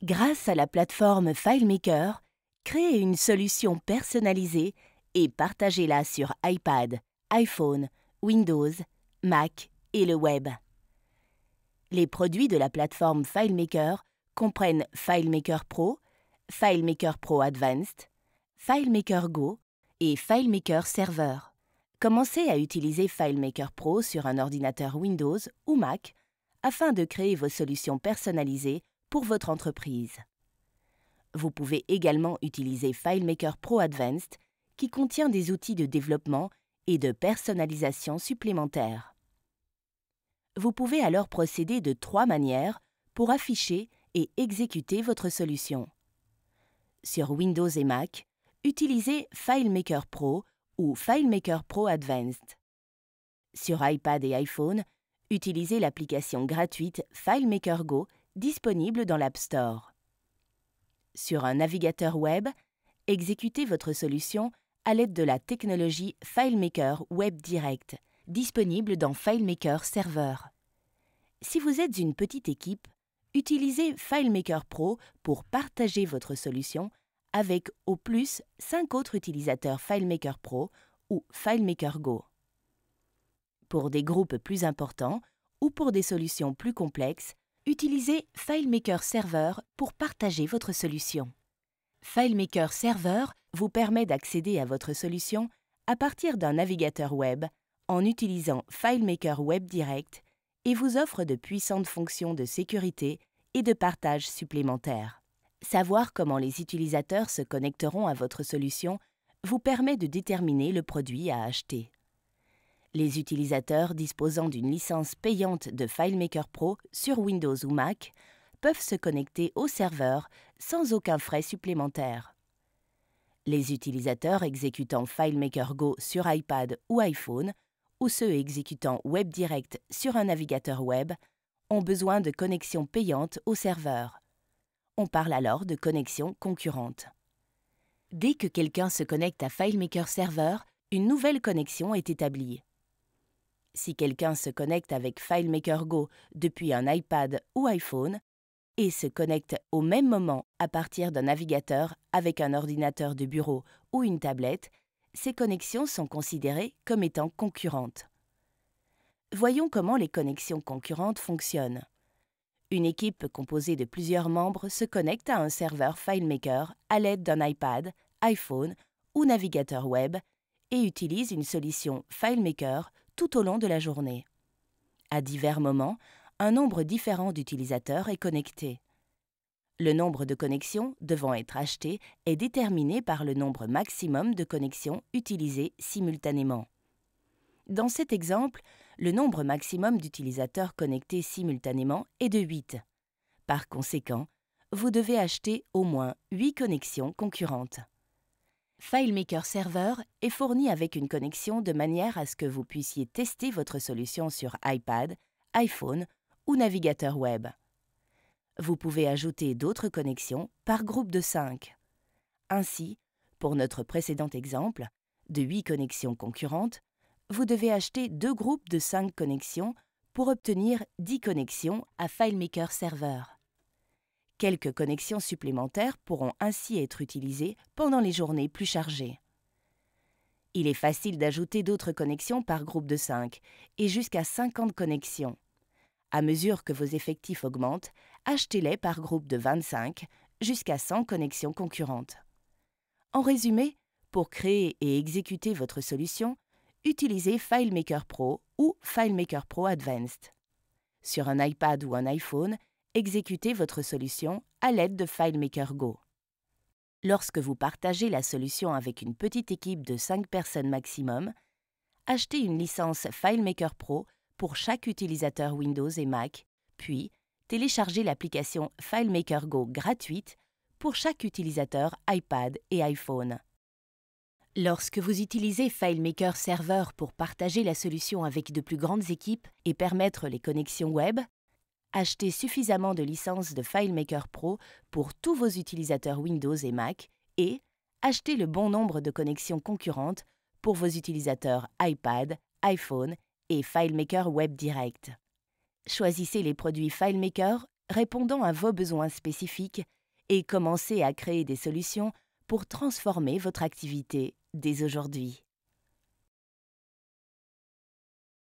Grâce à la plateforme FileMaker, créez une solution personnalisée et partagez-la sur iPad, iPhone, Windows, Mac et le web. Les produits de la plateforme FileMaker comprennent FileMaker Pro, FileMaker Pro Advanced, FileMaker Go et FileMaker Server. Commencez à utiliser FileMaker Pro sur un ordinateur Windows ou Mac afin de créer vos solutions personnalisées pour votre entreprise. Vous pouvez également utiliser FileMaker Pro Advanced qui contient des outils de développement et de personnalisation supplémentaires. Vous pouvez alors procéder de 3 manières pour afficher et exécuter votre solution. Sur Windows et Mac, utilisez FileMaker Pro ou FileMaker Pro Advanced. Sur iPad et iPhone, utilisez l'application gratuite FileMaker Go disponible dans l'App Store. Sur un navigateur web, exécutez votre solution à l'aide de la technologie FileMaker Web Direct, disponible dans FileMaker Server. Si vous êtes une petite équipe, utilisez FileMaker Pro pour partager votre solution avec au plus 5 autres utilisateurs FileMaker Pro ou FileMaker Go. Pour des groupes plus importants ou pour des solutions plus complexes, utilisez FileMaker Server pour partager votre solution. FileMaker Server vous permet d'accéder à votre solution à partir d'un navigateur web en utilisant FileMaker Web Direct et vous offre de puissantes fonctions de sécurité et de partage supplémentaires. Savoir comment les utilisateurs se connecteront à votre solution vous permet de déterminer le produit à acheter. Les utilisateurs disposant d'une licence payante de FileMaker Pro sur Windows ou Mac peuvent se connecter au serveur sans aucun frais supplémentaire. Les utilisateurs exécutant FileMaker Go sur iPad ou iPhone ou ceux exécutant Web Direct sur un navigateur web ont besoin de connexions payantes au serveur. On parle alors de connexion concurrente. Dès que quelqu'un se connecte à FileMaker Server, une nouvelle connexion est établie. Si quelqu'un se connecte avec FileMaker Go depuis un iPad ou iPhone et se connecte au même moment à partir d'un navigateur avec un ordinateur de bureau ou une tablette, ces connexions sont considérées comme étant concurrentes. Voyons comment les connexions concurrentes fonctionnent. Une équipe composée de plusieurs membres se connecte à un serveur FileMaker à l'aide d'un iPad, iPhone ou navigateur web et utilise une solution FileMaker tout au long de la journée. À divers moments, un nombre différent d'utilisateurs est connecté. Le nombre de connexions devant être achetées est déterminé par le nombre maximum de connexions utilisées simultanément. Dans cet exemple, le nombre maximum d'utilisateurs connectés simultanément est de 8. Par conséquent, vous devez acheter au moins 8 connexions concurrentes. FileMaker Server est fourni avec une connexion de manière à ce que vous puissiez tester votre solution sur iPad, iPhone ou navigateur web. Vous pouvez ajouter d'autres connexions par groupe de 5. Ainsi, pour notre précédent exemple, de 8 connexions concurrentes, vous devez acheter 2 groupes de 5 connexions pour obtenir 10 connexions à FileMaker Server. Quelques connexions supplémentaires pourront ainsi être utilisées pendant les journées plus chargées. Il est facile d'ajouter d'autres connexions par groupe de 5 et jusqu'à 50 connexions. À mesure que vos effectifs augmentent, achetez-les par groupe de 25 jusqu'à 100 connexions concurrentes. En résumé, pour créer et exécuter votre solution, utilisez FileMaker Pro ou FileMaker Pro Advanced. Sur un iPad ou un iPhone, exécutez votre solution à l'aide de FileMaker Go. Lorsque vous partagez la solution avec une petite équipe de 5 personnes maximum, achetez une licence FileMaker Pro pour chaque utilisateur Windows et Mac, puis téléchargez l'application FileMaker Go gratuite pour chaque utilisateur iPad et iPhone. Lorsque vous utilisez FileMaker Server pour partager la solution avec de plus grandes équipes et permettre les connexions web, achetez suffisamment de licences de FileMaker Pro pour tous vos utilisateurs Windows et Mac et achetez le bon nombre de connexions concurrentes pour vos utilisateurs iPad, iPhone et FileMaker Web Direct. Choisissez les produits FileMaker répondant à vos besoins spécifiques et commencez à créer des solutions pour transformer votre activité dès aujourd'hui.